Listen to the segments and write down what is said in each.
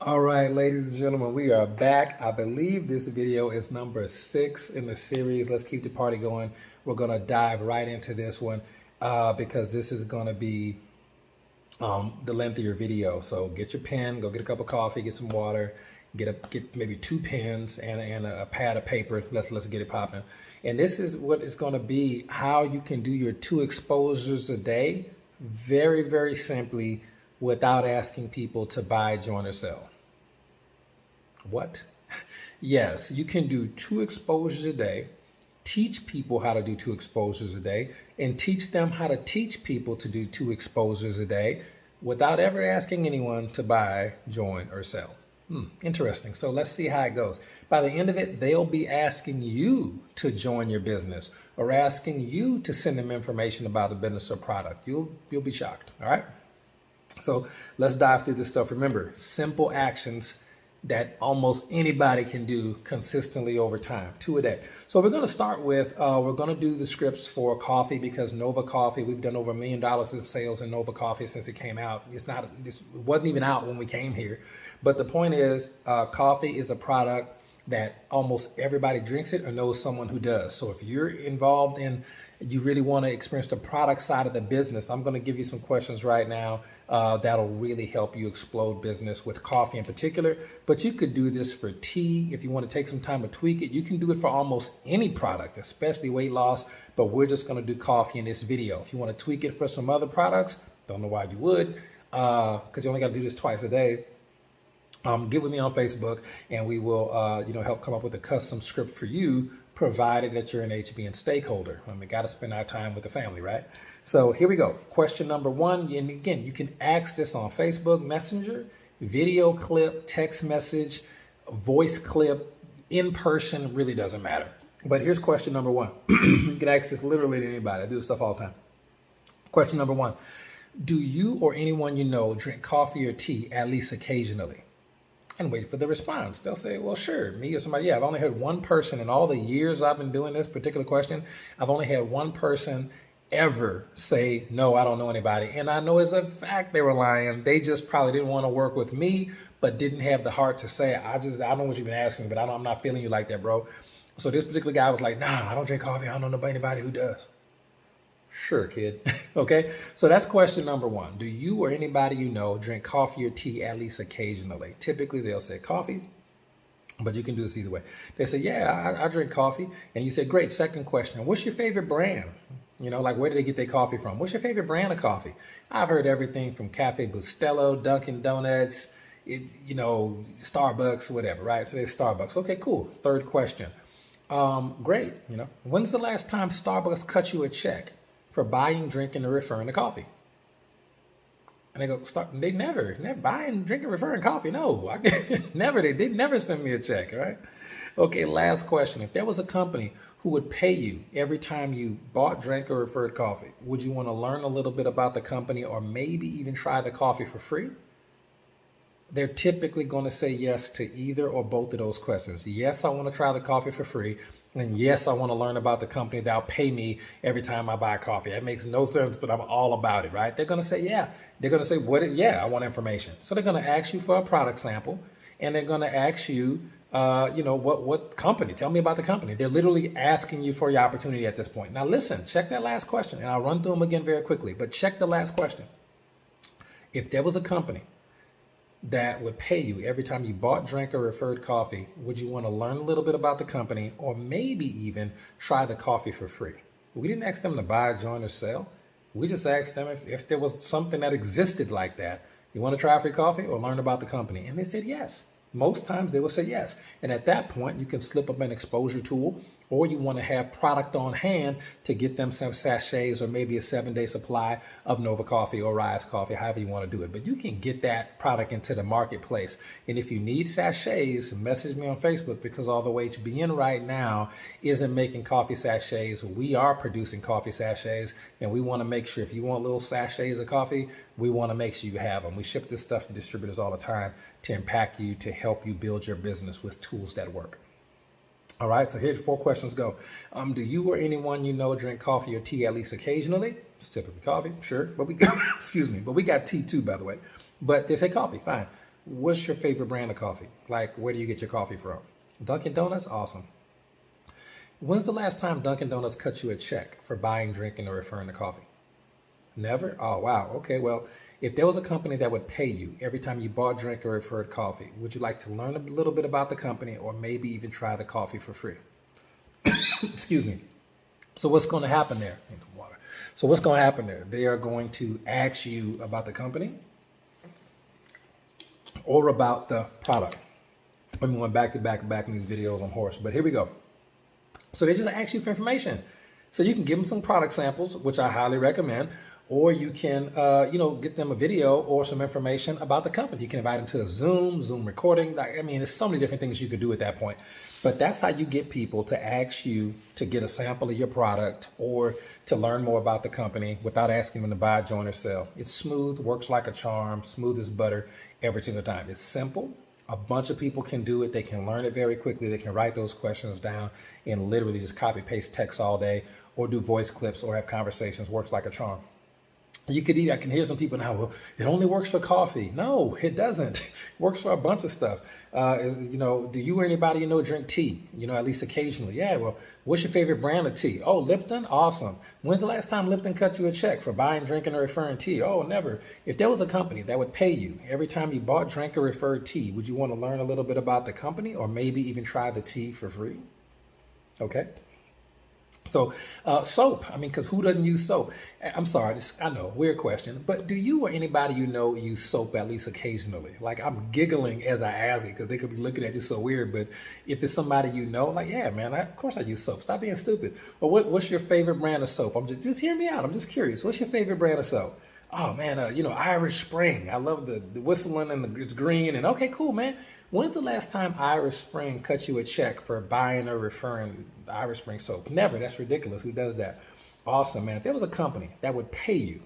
All right, ladies and gentlemen, we are back. I believe this video is number 6 in the series. Let's keep the party going. We're going to dive right into this one because this is going to be the lengthier video. So get your pen, go get a cup of coffee, get some water, get maybe 2 pens and a pad of paper. Let's get it popping. And this is what it's going to be: how you can do your 2 exposures a day, very, very simply, without asking people to buy, join, or sell. What? Yes, you can do 2 exposures a day, teach people how to do 2 exposures a day, and teach them how to teach people to do 2 exposures a day without ever asking anyone to buy, join, or sell. Interesting. So let's see how it goes. By the end of it, they'll be asking you to join your business or asking you to send them information about the business or product. You'll be shocked. All right. So let's dive through this stuff. Remember, simple actions that almost anybody can do consistently over time, 2 a day. So we're going to start with, we're going to do the scripts for coffee because Nova Coffee, we've done over $1 million in sales in Nova Coffee since it came out. It wasn't even out when we came here. But the point is, coffee is a product that almost everybody drinks it or knows someone who does. So if you're involved in, you really want to experience the product side of the business, I'm going to give you some questions right now that'll really help you explode business with coffee in particular. But you could do this for tea. If you want to take some time to tweak it, you can do it for almost any product, especially weight loss. But we're just going to do coffee in this video. If you want to tweak it for some other products, don't know why you would, because you only got to do this twice a day. Get with me on Facebook and we will help come up with a custom script for you, provided that you're an HBN stakeholder. We got to spend our time with the family, right? So here we go. Question number 1. And again, you can access on Facebook Messenger, video clip, text message, voice clip, in person, really doesn't matter. But here's question number 1. You can access literally to anybody. I do this stuff all the time. Question number 1. Do you or anyone you know drink coffee or tea at least occasionally? And wait for the response. They'll say, well, sure, me or somebody. Yeah, I've only had one person in all the years I've been doing this particular question. I've only had one person ever say, no, I don't know anybody. And I know as a fact they were lying. They just probably didn't want to work with me, but didn't have the heart to say, I don't know what you've been asking me, but I'm not feeling you like that, bro. So this particular guy was like, nah, I don't drink coffee. I don't know anybody who does. Sure, kid. Okay, so that's question number 1. Do you or anybody you know drink coffee or tea at least occasionally? Typically, they'll say coffee, but you can do this either way. They say, yeah, I drink coffee. And you say, great. Second question, what's your favorite brand? Like where do they get their coffee from? What's your favorite brand of coffee? I've heard everything from Cafe Bustelo, Dunkin' Donuts, Starbucks, whatever, right? So there's Starbucks. Okay, cool. Third question. Great. When's the last time Starbucks cut you a check for buying, drinking, or referring to coffee? And they go, they never buying, drinking, referring coffee. No, never. They did never send me a check, right? Okay, last question. If there was a company who would pay you every time you bought, drank, or referred coffee, would you want to learn a little bit about the company or maybe even try the coffee for free? They're typically going to say yes to either or both of those questions. Yes, I want to try the coffee for free. And yes, I want to learn about the company that'll pay me every time I buy coffee. That makes no sense, but I'm all about it, right? They're going to say, yeah. They're going to say, yeah, I want information. So they're going to ask you for a product sample, and they're going to ask you, what company? Tell me about the company. They're literally asking you for your opportunity at this point. Now, listen, check that last question, and I'll run through them again very quickly, but check the last question. If there was a company that would pay you every time you bought, drank, or referred coffee, would you want to learn a little bit about the company or maybe even try the coffee for free? We didn't ask them to buy, join, or sell. We just asked them if there was something that existed like that. You want to try free coffee or learn about the company? And they said yes. Most times they will say yes. And at that point, you can slip up an exposure tool, or you want to have product on hand to get them some sachets or maybe a 7-day supply of Nova Coffee or Rise Coffee, however you want to do it. But you can get that product into the marketplace. And if you need sachets, message me on Facebook, because although HBN right now isn't making coffee sachets, we are producing coffee sachets. And we want to make sure if you want little sachets of coffee, we want to make sure you have them. We ship this stuff to distributors all the time to impact you, to help you build your business with tools that work. All right, so here the 4 questions go. Do you or anyone you know drink coffee or tea at least occasionally? It's typically coffee, sure, but we got, excuse me, but we got tea too, by the way. But they say coffee, fine. what's your favorite brand of coffee? Like, where do you get your coffee from? Dunkin' Donuts? Awesome. When's the last time Dunkin' Donuts cut you a check for buying, drinking, or referring to coffee? Never? Oh, wow. Okay, well, if there was a company that would pay you every time you bought, drank, or referred coffee, would you like to learn a little bit about the company or maybe even try the coffee for free? Excuse me. So what's going to happen there? Water. So what's going to happen there? They are going to ask you about the company or about the product. I'm going back to back in these videos on horse, but here we go. So they just ask you for information. So you can give them some product samples, which I highly recommend, or you can, get them a video or some information about the company. You can invite them to a Zoom recording. I mean, there's so many different things you could do at that point. But that's how you get people to ask you to get a sample of your product or to learn more about the company without asking them to buy, join, or sell. It's smooth, works like a charm, smooth as butter every single time. It's simple. A bunch of people can do it. They can learn it very quickly. They can write those questions down and literally just copy paste text all day or do voice clips or have conversations. Works like a charm. You could I can hear some people now, well, it only works for coffee. No, it doesn't. It works for a bunch of stuff. Do you or anybody drink tea? At least occasionally. Yeah, well, what's your favorite brand of tea? Oh, Lipton? Awesome. When's the last time Lipton cut you a check for buying, drinking, or referring tea? Oh, never. If there was a company that would pay you every time you bought, drank, or referred tea, would you want to learn a little bit about the company or maybe even try the tea for free? Okay. So soap, because who doesn't use soap? I'm sorry, I know, weird question, but do you or anybody use soap at least occasionally? Like, I'm giggling as I ask it because they could be looking at you so weird, but if it's somebody like, yeah, man, of course I use soap. Stop being stupid. Well, what's your favorite brand of soap? Just hear me out. I'm just curious. What's your favorite brand of soap? Oh, man, Irish Spring. I love the whistling and it's green. And okay, cool, man. When's the last time Irish Spring cut you a check for buying or referring Irish Spring soap? Never. That's ridiculous. Who does that? Awesome, man. If there was a company that would pay you,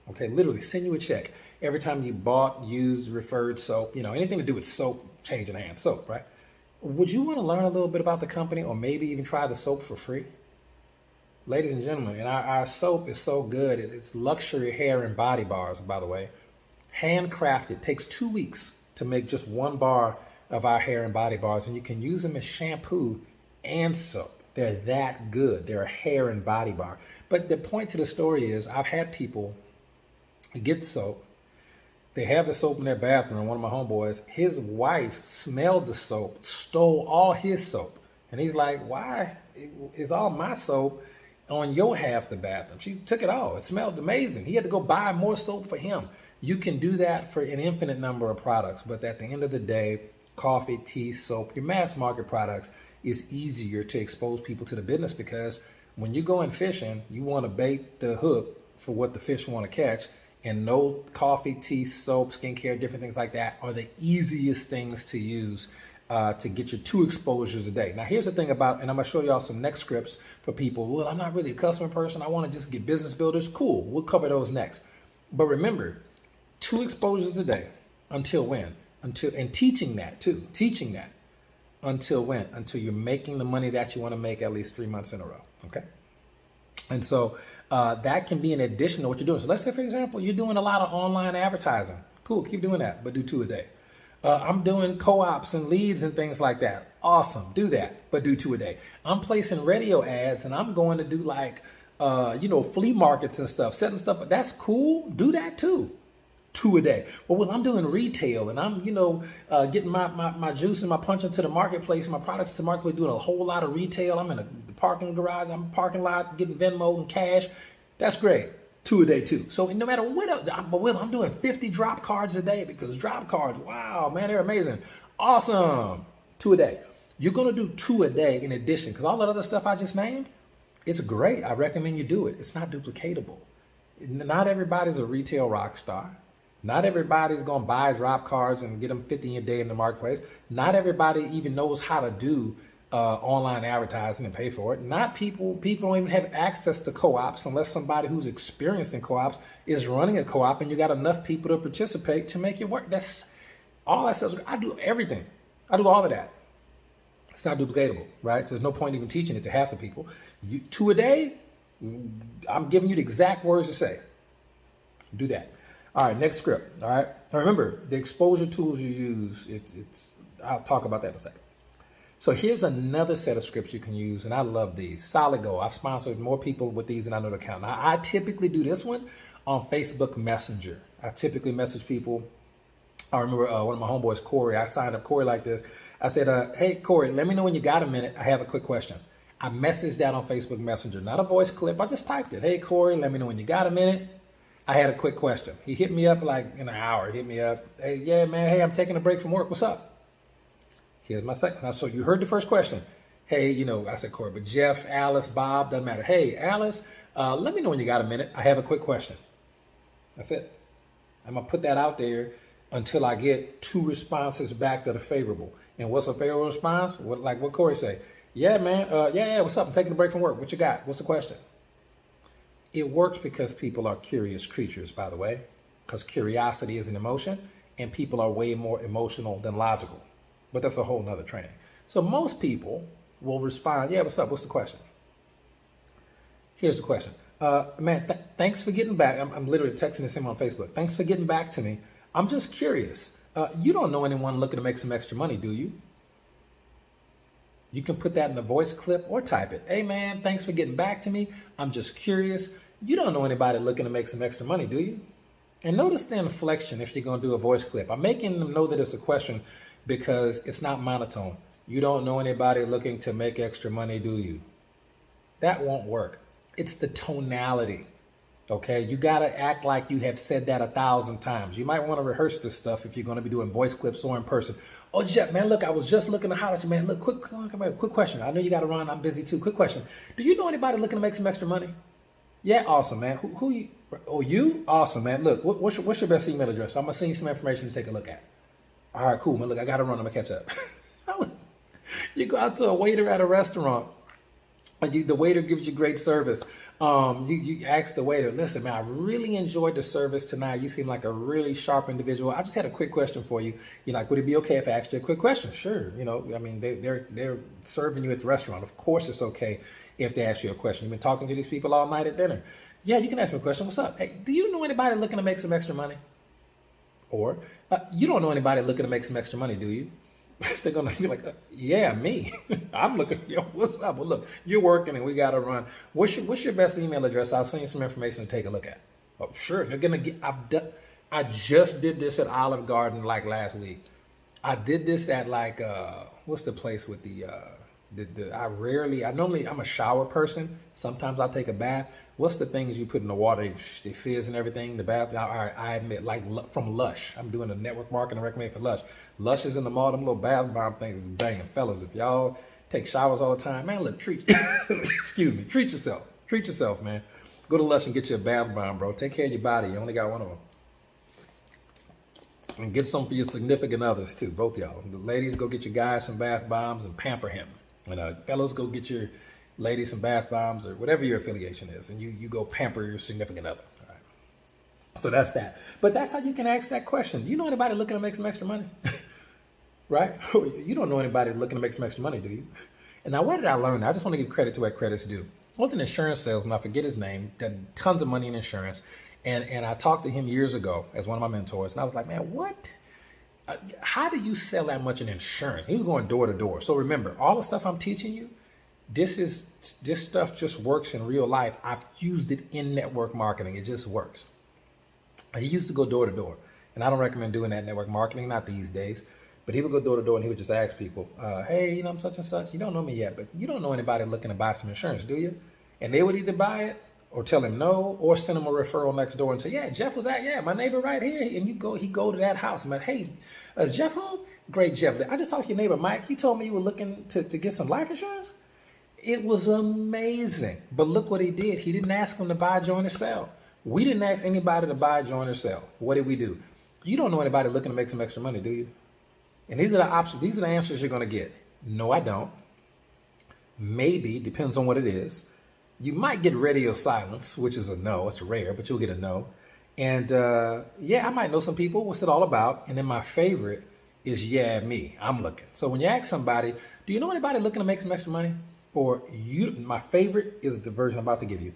okay, literally send you a check every time you bought, used, referred soap, anything to do with soap, changing hands, soap, right? Would you want to learn a little bit about the company or maybe even try the soap for free? Ladies and gentlemen, and our soap is so good. It's luxury hair and body bars, by the way. Handcrafted. Takes 2 weeks to make just one bar of our hair and body bars, and you can use them as shampoo and soap. They're that good. They're a hair and body bar. But the point to the story is I've had people get soap. They have the soap in their bathroom. One of my homeboys, his wife smelled the soap, stole all his soap. And he's like, why is all my soap on your half the bathroom? She took it all. It smelled amazing. He had to go buy more soap for him. You can do that for an infinite number of products. But at the end of the day, coffee, tea, soap, your mass market products is easier to expose people to the business because when you go in fishing, you want to bait the hook for what the fish want to catch. And no coffee, tea, soap, skincare, different things like that are the easiest things to use to get your 2 exposures a day. Now, here's the thing about, and I'm going to show y'all some next scripts for people. Well, I'm not really a customer person. I want to just get business builders. Cool. We'll cover those next. But remember, 2 exposures a day. Until when? And teaching that too. Teaching that. Until when? Until you're making the money that you want to make at least 3 months in a row. Okay? And so that can be in addition to what you're doing. So let's say, for example, you're doing a lot of online advertising. Cool, keep doing that, but do 2 a day. I'm doing co-ops and leads and things like that. Awesome, do that, but do 2 a day. I'm placing radio ads and I'm going to do like, flea markets and stuff, setting stuff. That's cool, do that too. 2 a day. Well, I'm doing retail and I'm, getting my juice and my punch into the marketplace, my products to the marketplace, doing a whole lot of retail. I'm in a parking garage, I'm in a parking lot, getting Venmo and cash. That's great. 2 a day too. So no matter what, I'm doing 50 drop cards a day because drop cards, wow, man, they're amazing. Awesome. 2 a day. You're going to do 2 a day in addition because all that other stuff I just named, it's great. I recommend you do it. It's not duplicatable. Not everybody's a retail rock star. Not everybody's going to buy drop cards and get them 50 a day in the marketplace. Not everybody even knows how to do online advertising and pay for it. Not people don't even have access to co-ops unless somebody who's experienced in co-ops is running a co-op and you got enough people to participate to make it work. That's all that stuff. I do everything. I do all of that. It's not duplicatable, right? So there's no point even teaching it to half the people. 2 a day, I'm giving you the exact words to say. Do that. All right, next script. All right. Now remember, the exposure tools you use, I'll talk about that in a second. So here's another set of scripts you can use, and I love these. Solid Gold. I've sponsored more people with these than I know to count. Now, I typically do this one on Facebook Messenger. I typically message people. I remember one of my homeboys, Corey. I signed up Corey like this. I said, hey, Corey, let me know when you got a minute. I have a quick question. I messaged that on Facebook Messenger, not a voice clip. I just typed it. Hey, Corey, let me know when you got a minute. I had a quick question. He hit me up like in an hour. He hit me up. Hey, yeah, man. Hey, I'm taking a break from work. What's up? Here's my second. So you heard the first question. Hey, I said Corey, but Jeff, Alice, Bob, doesn't matter. Hey, Alice, let me know when you got a minute. I have a quick question. That's it. I'm going to put that out there until I get 2 responses back that are favorable. And what's a favorable response? What Corey say? Yeah, man. Yeah. What's up? I'm taking a break from work. What you got? What's the question? It works because people are curious creatures, by the way, because curiosity is an emotion and people are way more emotional than logical. But that's a whole nother training. So most people will respond, yeah, what's up? What's the question? Here's the question. Man, thanks for getting back. I'm literally texting this him on Facebook. Thanks for getting back to me. I'm just curious. You don't know anyone looking to make some extra money, do you? You can put that in a voice clip or type it. Hey, man, thanks for getting back to me. I'm just curious. You don't know anybody looking to make some extra money, do you? And notice the inflection if you're going to do a voice clip. I'm making them know that it's a question because it's not monotone. You don't know anybody looking to make extra money, do you? That won't work. It's the tonality, okay? You got to act like you have said that 1,000 times. You might want to rehearse this stuff if you're going to be doing voice clips or in person. Oh, Jeff, man, look, I was just looking to holler at you, man. Look, quick question. I know you got to run. I'm busy too. Quick question. Do you know anybody looking to make some extra money? Yeah, awesome, man. Who you? Oh, you? Awesome, man. Look, what's your best email address? I'm going to send you some information to take a look at. All right, cool, man. Look, I got to run. I'm going to catch up. You go out to a waiter at a restaurant, and the waiter gives you great service. You ask the waiter, listen, man, I really enjoyed the service tonight. You seem like a really sharp individual. I just had a quick question for you. You're like, would it be okay if I asked you a quick question? Sure. I mean, they're serving you at the restaurant. Of course it's okay if they ask you a question. You've been talking to these people all night at dinner. Yeah, you can ask me a question. What's up? Hey, do you know anybody looking to make some extra money? Or, you don't know anybody looking to make some extra money, do you? They're going to be like, yeah, me. I'm looking, yo, what's up? Well, look, you're working and we got to run. What's your best email address? I'll send you some information to take a look at. Oh, sure. They're going to get, I just did this at Olive Garden like last week. I did this at like, what's the place with I'm a shower person. Sometimes I'll take a bath. What's the things you put in the water? They fizz and everything. The bath. All right, I admit, like from Lush. I'm doing a network marketing recommend for Lush. Lush is in the mall. Them little bath bomb things is banging, fellas. If y'all take showers all the time, man, look, treat yourself. Treat yourself, man. Go to Lush and get you a bath bomb, bro. Take care of your body. You only got one of them. And get some for your significant others too, both y'all. The ladies, go get your guys some bath bombs and pamper him. And fellas, go get your ladies some bath bombs or whatever your affiliation is, and you go pamper your significant other. All right. So that's that. But that's how you can ask that question. Do you know anybody looking to make some extra money? Right? You don't know anybody looking to make some extra money, do you? And now, where did I learn that? I just want to give credit to where credit's due. I was an insurance salesman. I forget his name. Did tons of money in insurance. And I talked to him years ago as one of my mentors. And I was like, man, what? How do you sell that much in insurance? He was going door to door. So remember, all the stuff I'm teaching you, this stuff just works in real life. I've used it in network marketing. It just works. He used to go door to door. And I don't recommend doing that network marketing, not these days. But he would go door to door and he would just ask people, hey, I'm such and such. You don't know me yet, but you don't know anybody looking to buy some insurance, do you? And they would either buy it or tell him no, or send him a referral next door and say, yeah, Jeff was at, my neighbor right here. And he go to that house. I'm like, hey, is Jeff home? Great, Jeff. I just talked to your neighbor, Mike. He told me you were looking to get some life insurance. It was amazing. But look what he did. He didn't ask him to buy, join, or sell. We didn't ask anybody to buy, join, or sell. What did we do? You don't know anybody looking to make some extra money, do you? And these are the options. These are the answers you're going to get. No, I don't. Maybe, depends on what it is. You might get radio silence, which is a no. It's rare, but you'll get a no. And I might know some people. What's it all about? And then my favorite is me. I'm looking. So when you ask somebody, do you know anybody looking to make some extra money? Or my favorite is the version I'm about to give you.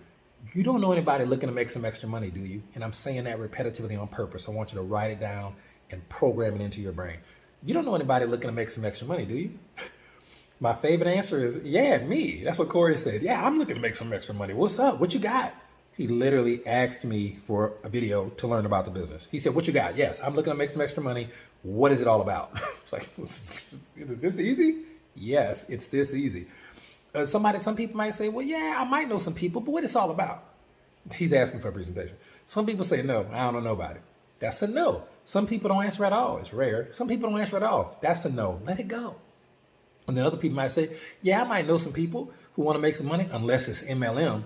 You don't know anybody looking to make some extra money, do you? And I'm saying that repetitively on purpose. I want you to write it down and program it into your brain. You don't know anybody looking to make some extra money, do you? My favorite answer is, yeah, me. That's what Corey said. Yeah, I'm looking to make some extra money. What's up? What you got? He literally asked me for a video to learn about the business. He said, what you got? Yes, I'm looking to make some extra money. What is it all about? It's like, is this easy? Yes, it's this easy. Some people might say, well, yeah, I might know some people, but what it's all about? He's asking for a presentation. Some people say, no, I don't know nobody. That's a no. Some people don't answer at all. It's rare. Some people don't answer at all. That's a no. Let it go. And then other people might say, yeah, I might know some people who want to make some money, unless it's MLM.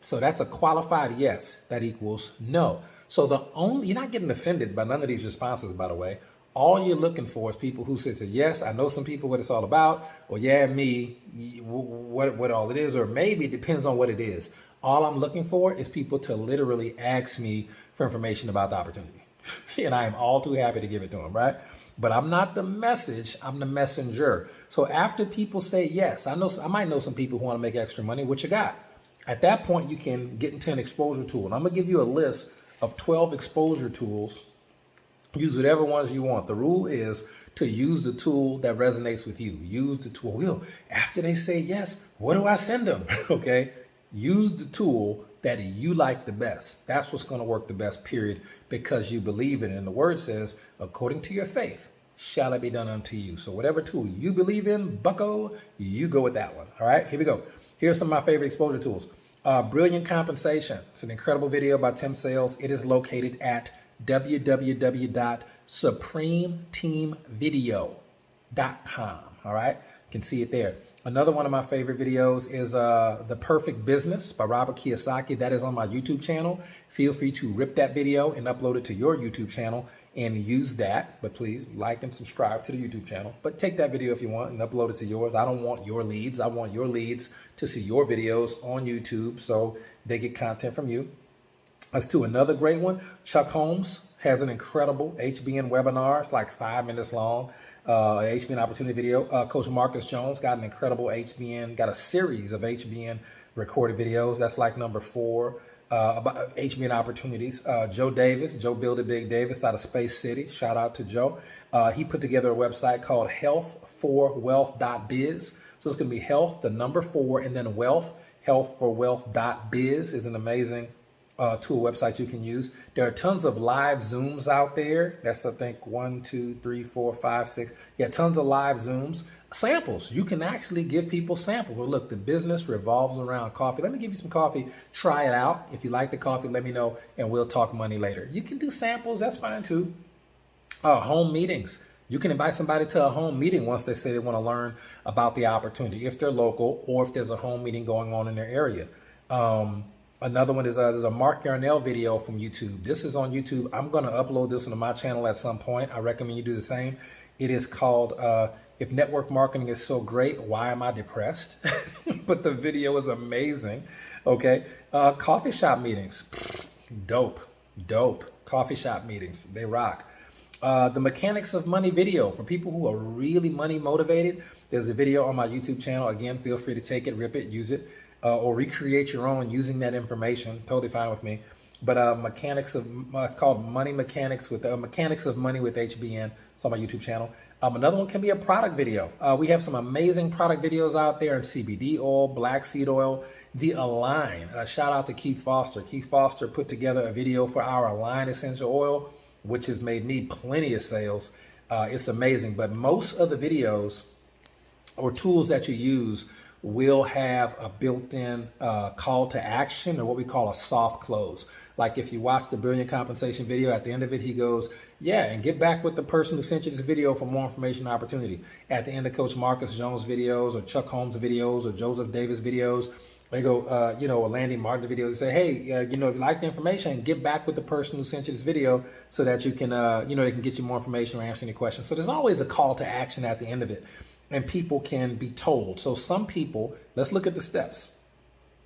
So that's a qualified yes. That equals no. So you're not getting offended by none of these responses, by the way. All you're looking for is people who say, yes, I know some people what it's all about, or yeah, me, what all it is, or maybe it depends on what it is. All I'm looking for is people to literally ask me for information about the opportunity. And I am all too happy to give it to them, right? But I'm not the message, I'm the messenger. So after people say, yes, I might know some people who want to make extra money, what you got? At that point, you can get into an exposure tool. And I'm gonna give you a list of 12 exposure tools. Use whatever ones you want. The rule is to use the tool that resonates with you. Use the tool. After they say yes, what do I send them? Okay. Use the tool that you like the best. That's what's going to work the best, period, because you believe in it. And the word says, according to your faith, shall it be done unto you. So whatever tool you believe in, bucko, you go with that one. All right, here we go. Here's some of my favorite exposure tools. Brilliant Compensation. It's an incredible video by Tim Sales. It is located at www.supremeteamvideo.com. All right, you can see it there. Another one of my favorite videos is The Perfect Business by Robert Kiyosaki. That is on my YouTube channel. Feel free to rip that video and upload it to your YouTube channel and use that. But please like and subscribe to the YouTube channel. But take that video if you want and upload it to yours. I don't want your leads. I want your leads to see your videos on YouTube so they get content from you. Let's do another great one. Chuck Holmes has an incredible HBN webinar. It's like 5 minutes long. HBN opportunity video. Coach Marcus Jones got an incredible HBN, got a series of HBN recorded videos. That's like number 4 about HBN opportunities. Joe Build It Big Davis out of Space City. Shout out to Joe. He put together a website called health4wealth.biz. So it's going to be health, the number 4, and then wealth. Health4wealth.biz is an amazing tool website you can use. There are tons of live Zooms out there. That's, I think, 1, 2, 3, 4, 5, 6. Yeah, tons of live Zooms. Samples. You can actually give people samples. Well, look, the business revolves around coffee. Let me give you some coffee. Try it out. If you like the coffee, let me know, and we'll talk money later. You can do samples. That's fine, too. Home meetings. You can invite somebody to a home meeting once they say they want to learn about the opportunity, if they're local or if there's a home meeting going on in their area. Another one is there's a Mark Yarnell video from YouTube. This is on YouTube. I'm going to upload this one to my channel at some point. I recommend you do the same. It is called If Network Marketing is So Great, Why Am I Depressed? But the video is amazing. Okay. Coffee shop meetings. Dope. Coffee shop meetings. They rock. The Mechanics of Money video for people who are really money motivated. There's a video on my YouTube channel. Again, feel free to take it, rip it, use it. Or recreate your own using that information. Totally fine with me. But it's called Money Mechanics with Mechanics of Money with HBN. It's on my YouTube channel. Another one can be a product video. We have some amazing product videos out there in CBD oil, black seed oil, the Align. Shout out to Keith Foster. Keith Foster put together a video for our Align essential oil, which has made me plenty of sales. It's amazing. But most of the videos or tools that you use will have a built-in call to action, or what we call a soft close. Like if you watch the Brilliant Compensation video, at the end of it, he goes, yeah, and get back with the person who sent you this video for more information and opportunity. At the end of Coach Marcus Jones videos or Chuck Holmes videos or Joseph Davis videos, they go, or Landy Martin videos, and say, hey, if you like the information, get back with the person who sent you this video so that you can, they can get you more information or answer any questions. So there's always a call to action at the end of it. And people can be told. So some people, let's look at the steps.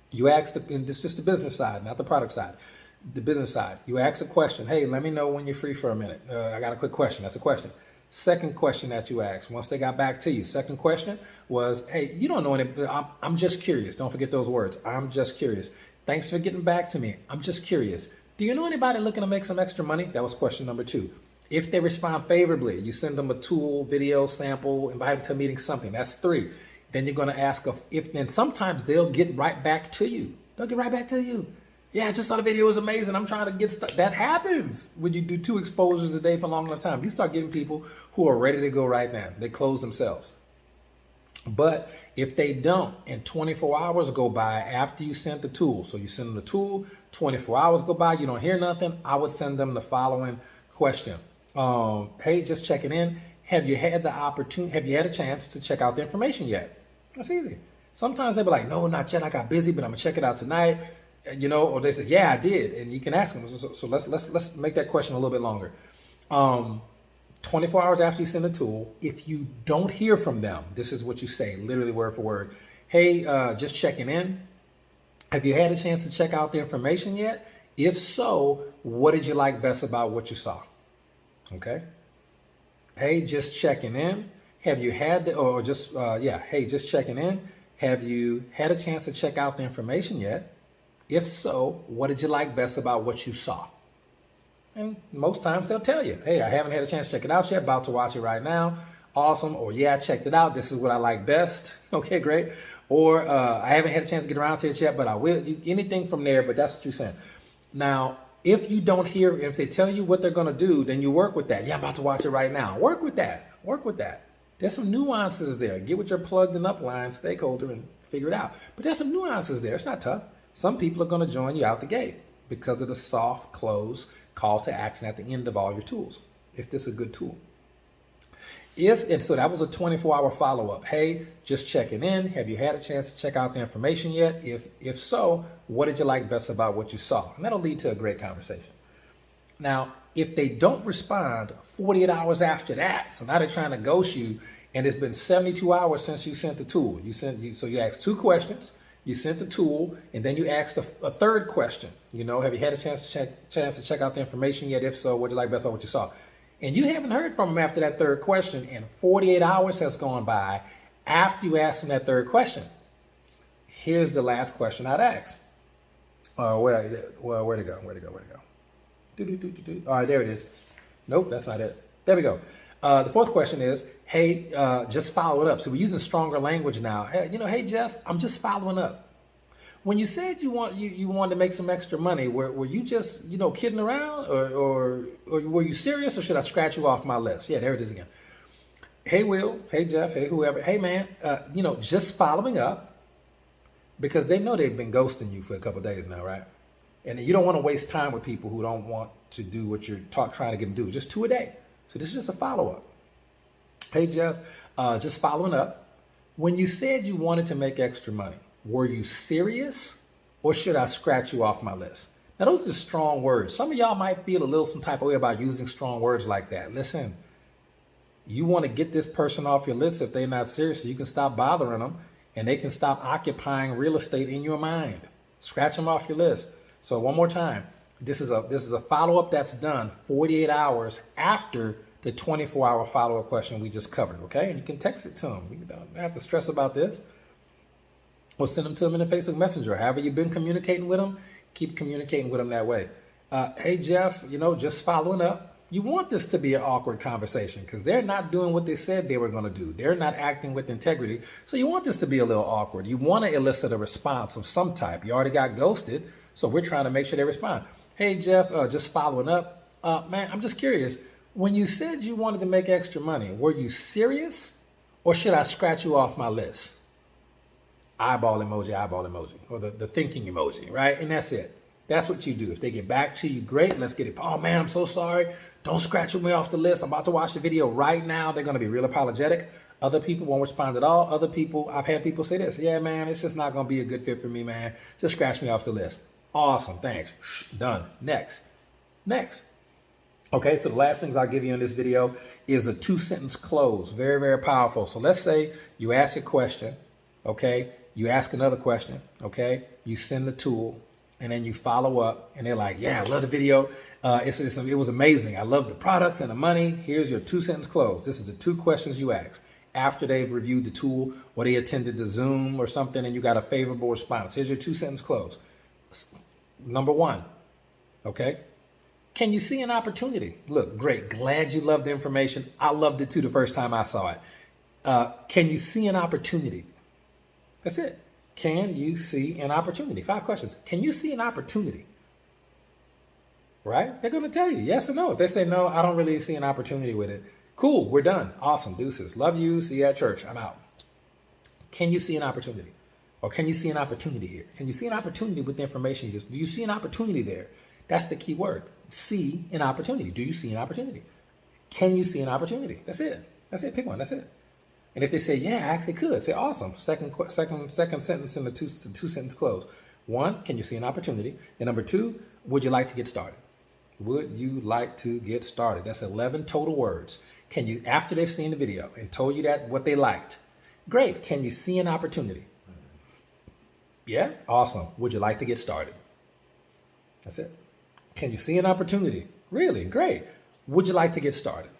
You ask, and this is just the business side, not the product side, the business side. You ask a question. Hey, let me know when you're free for a minute. I got a quick question. That's a question. Second question that you asked, once they got back to you, second question was, hey, you don't know any, I'm just curious. Don't forget those words. I'm just curious. Thanks for getting back to me. I'm just curious. Do you know anybody looking to make some extra money? That was question number 2. If they respond favorably, you send them a tool, video, sample, invite them to a meeting, something. That's 3. Then you're going to ask if, then sometimes they'll get right back to you. They'll get right back to you. Yeah, I just saw the video, it was amazing. I'm trying to get stuff. That happens when you do 2 exposures a day for a long enough time. You start getting people who are ready to go right now. They close themselves. But if they don't, and 24 hours go by after you sent the tool, so you send them the tool, 24 hours go by, you don't hear nothing, I would send them the following question. Hey, just checking in. Have you had the opportunity, have you had a chance to check out the information yet? That's easy. Sometimes they'll be like, no, not yet. I got busy, but I'm gonna check it out tonight. Or they say, yeah, I did. And you can ask them. So let's make that question a little bit longer. 24 hours after you send the tool, if you don't hear from them, this is what you say, literally word for word. Hey, just checking in. Have you had a chance to check out the information yet? If so, what did you like best about what you saw? Okay. Hey, just checking in. Have you had hey, just checking in. Have you had a chance to check out the information yet? If so, what did you like best about what you saw? And most times they'll tell you, hey, I haven't had a chance to check it out yet, about to watch it right now. Awesome. Or yeah, I checked it out. This is what I like best. Okay, great. Or I haven't had a chance to get around to it yet, but I will. Anything from there, but that's what you're saying. Now, if you don't hear, if they tell you what they're going to do, then you work with that. Yeah, I'm about to watch it right now. Work with that. Work with that. There's some nuances there. Get with your plugged and upline stakeholder and figure it out. But there's some nuances there. It's not tough. Some people are going to join you out the gate because of the soft close call to action at the end of all your tools, if this is a good tool. So that was a 24-hour follow-up. Hey, just checking in. Have you had a chance to check out the information yet? If so, what did you like best about what you saw? And that'll lead to a great conversation. Now, if they don't respond 48 hours after that, so now they're trying to ghost you, and it's been 72 hours since you sent the tool. So you asked 2 questions. You sent the tool, and then you asked a 3rd question. Have you had a chance to check out the information yet? If so, what did you like best about what you saw? And you haven't heard from them after that 3rd question, and 48 hours has gone by after you asked them that 3rd question. Here's the last question I'd ask. Where'd it go? Where'd it go? All right, there it is. Nope, that's not it. There we go. The 4th question is, hey, just follow it up. So we're using stronger language now. Hey, Jeff, I'm just following up. When you said you wanted to make some extra money, were you just, kidding around or were you serious, or should I scratch you off my list? Yeah, there it is again. Hey, Will. Hey, Jeff. Hey, whoever. Hey, man, just following up, because they know they've been ghosting you for a couple of days now, right? And you don't want to waste time with people who don't want to do what you're trying to get them to do. Just 2 a day. So this is just a follow-up. Hey, Jeff, just following up. When you said you wanted to make extra money, were you serious, or should I scratch you off my list? Now, those are strong words. Some of y'all might feel some type of way about using strong words like that. Listen, you want to get this person off your list if they're not serious, so you can stop bothering them and they can stop occupying real estate in your mind. Scratch them off your list. So one more time, this is a follow-up that's done 48 hours after the 24-hour follow-up question we just covered, okay? And you can text it to them. You don't have to stress about this. Or send them to them in the Facebook Messenger. However you've been communicating with them, keep communicating with them that way. Hey, Jeff, just following up. You want this to be an awkward conversation because they're not doing what they said they were going to do. They're not acting with integrity. So you want this to be a little awkward. You want to elicit a response of some type. You already got ghosted, so we're trying to make sure they respond. Hey, Jeff, just following up. Man, I'm just curious. When you said you wanted to make extra money, were you serious, or should I scratch you off my list? Eyeball emoji, or the thinking emoji, right? And that's it. That's what you do. If they get back to you, great. Let's get it. Oh, man, I'm so sorry. Don't scratch me off the list. I'm about to watch the video right now. They're going to be real apologetic. Other people won't respond at all. I've had people say this. Yeah, man, it's just not going to be a good fit for me, man. Just scratch me off the list. Awesome. Thanks. Done. Next. Okay, so the last things I'll give you in this video is a 2-sentence close. Very, very powerful. So let's say you ask a question, okay? You ask another question, okay? You send the tool, and then you follow up, and they're like, yeah, I love the video. It was amazing. I love the products and the money. Here's your 2-sentence close. This is the 2 questions you ask after they've reviewed the tool or they attended the Zoom or something and you got a favorable response. Here's your 2-sentence close. Number one, okay? Can you see an opportunity? Look, great. Glad you loved the information. I loved it too the first time I saw it. Can you see an opportunity? That's it. Can you see an opportunity? 5 questions. Can you see an opportunity? Right? They're going to tell you yes or no. If they say no, I don't really see an opportunity with it. Cool, we're done. Awesome, deuces. Love you. See you at church. I'm out. Can you see an opportunity? Or can you see an opportunity here? Can you see an opportunity with the information you just, do you see an opportunity there? That's the key word. See an opportunity. Do you see an opportunity? Can you see an opportunity? That's it. That's it. Pick one. That's it. And if they say, yeah, I actually could, say, awesome. Second sentence in the two sentence close. 1, can you see an opportunity? And number 2, would you like to get started? Would you like to get started? That's 11 total words. Can you, after they've seen the video and told you that what they liked, great. Can you see an opportunity? Yeah, awesome. Would you like to get started? That's it. Can you see an opportunity? Really? Great. Would you like to get started?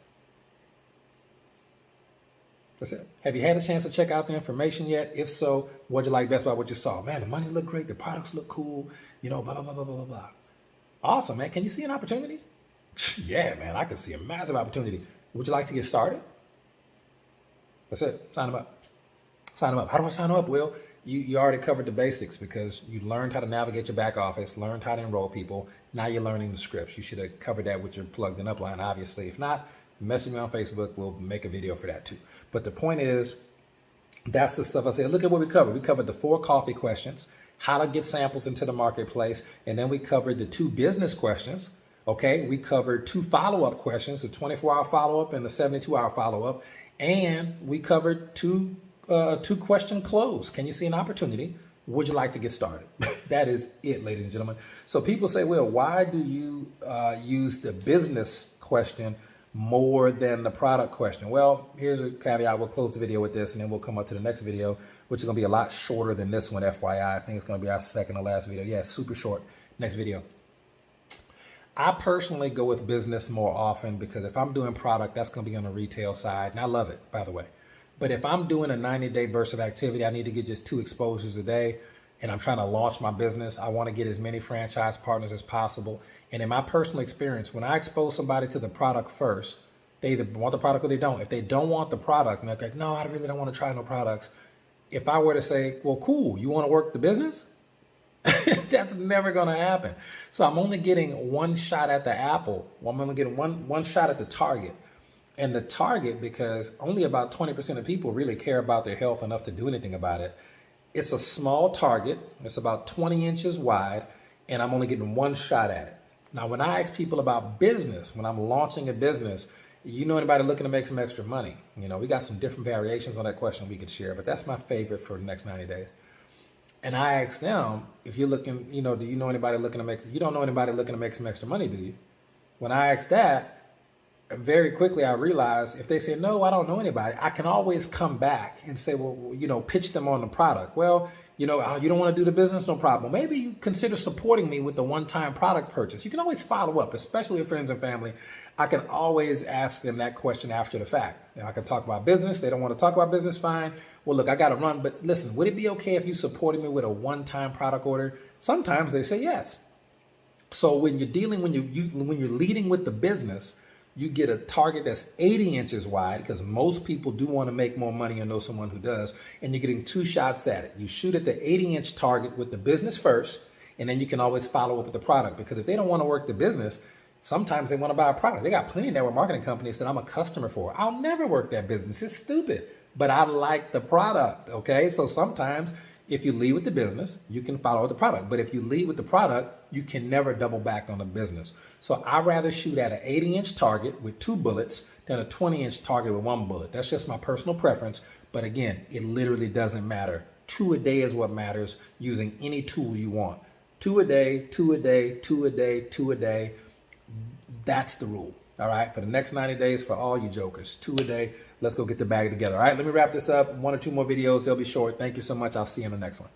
That's it. Have you had a chance to check out the information yet? If so, what'd you like best about what you saw? Man, the money looked great. The products look cool. You know, blah, blah, blah, blah, blah, blah. Awesome, man. Can you see an opportunity? Yeah, man, I can see a massive opportunity. Would you like to get started? That's it. Sign them up. Sign them up. How do I sign them up, Will? You already covered the basics because you learned how to navigate your back office, learned how to enroll people. Now you're learning the scripts. You should have covered that with your plugged in upline, obviously. If not, message me on Facebook. We'll make a video for that too. But the point is, that's the stuff I said. Look at what we covered. We covered the 4 coffee questions, how to get samples into the marketplace. And then we covered the 2 business questions. Okay. We covered 2 follow-up questions, the 24-hour follow-up and the 72-hour follow-up. And we covered 2 question close. Can you see an opportunity? Would you like to get started? That is it, ladies and gentlemen. So people say, well, why do you use the business question more than the product question? Well, here's a caveat. We'll close the video with this and then we'll come up to the next video, which is going to be a lot shorter than this one, FYI. I think it's going to be our second to last video. Yeah, super short. Next video. I personally go with business more often because if I'm doing product, that's going to be on the retail side. And I love it, by the way. But if I'm doing a 90-day burst of activity, I need to get just 2 exposures a day, and I'm trying to launch my business. I want to get as many franchise partners as possible. And in my personal experience, when I expose somebody to the product first, they either want the product or they don't. If they don't want the product, and they're like, no, I really don't want to try no products. If I were to say, well, cool, you want to work the business? That's never going to happen. So I'm only getting 1 shot at the apple. Well, I'm only getting one shot at the target. And the target, because only about 20% of people really care about their health enough to do anything about it. It's a small target. It's about 20 inches wide, and I'm only getting 1 shot at it. Now, when I ask people about business, when I'm launching a business, you know anybody looking to make some extra money? You know, we got some different variations on that question we could share, but that's my favorite for the next 90 days. And I ask them, if you're looking, you know, do you know anybody looking to make, you don't know anybody looking to make some extra money, do you? When I ask that, very quickly I realized if they say, no, I don't know anybody, I can always come back and say, well, you know, pitch them on the product. Well, you know, you don't want to do the business, no problem. Maybe you consider supporting me with the one-time product purchase. You can always follow up, especially with friends and family. I can always ask them that question after the fact. Now, I can talk about business. They don't want to talk about business, fine. Well, look, I got to run, but listen, would it be okay if you supported me with a one-time product order? Sometimes they say yes. So when you're dealing, when you're leading with the business, you get a target that's 80 inches wide because most people do want to make more money and know someone who does. And you're getting 2 shots at it. You shoot at the 80-inch target with the business first, and then you can always follow up with the product. Because if they don't want to work the business, sometimes they want to buy a product. They got plenty of network marketing companies that I'm a customer for. I'll never work that business. It's stupid. But I like the product, okay? So sometimes if you lead with the business, you can follow the product. But if you lead with the product, you can never double back on the business. So I'd rather shoot at an 80-inch target with 2 bullets than a 20-inch target with 1 bullet. That's just my personal preference. But again, it literally doesn't matter. 2 a day is what matters using any tool you want. 2 a day, 2 a day, 2 a day, 2 a day. That's the rule. All right. For the next 90 days, for all you jokers, 2 a day. Let's go get the bag together. All right, let me wrap this up. 1 or 2 more videos. They'll be short. Thank you so much. I'll see you in the next one.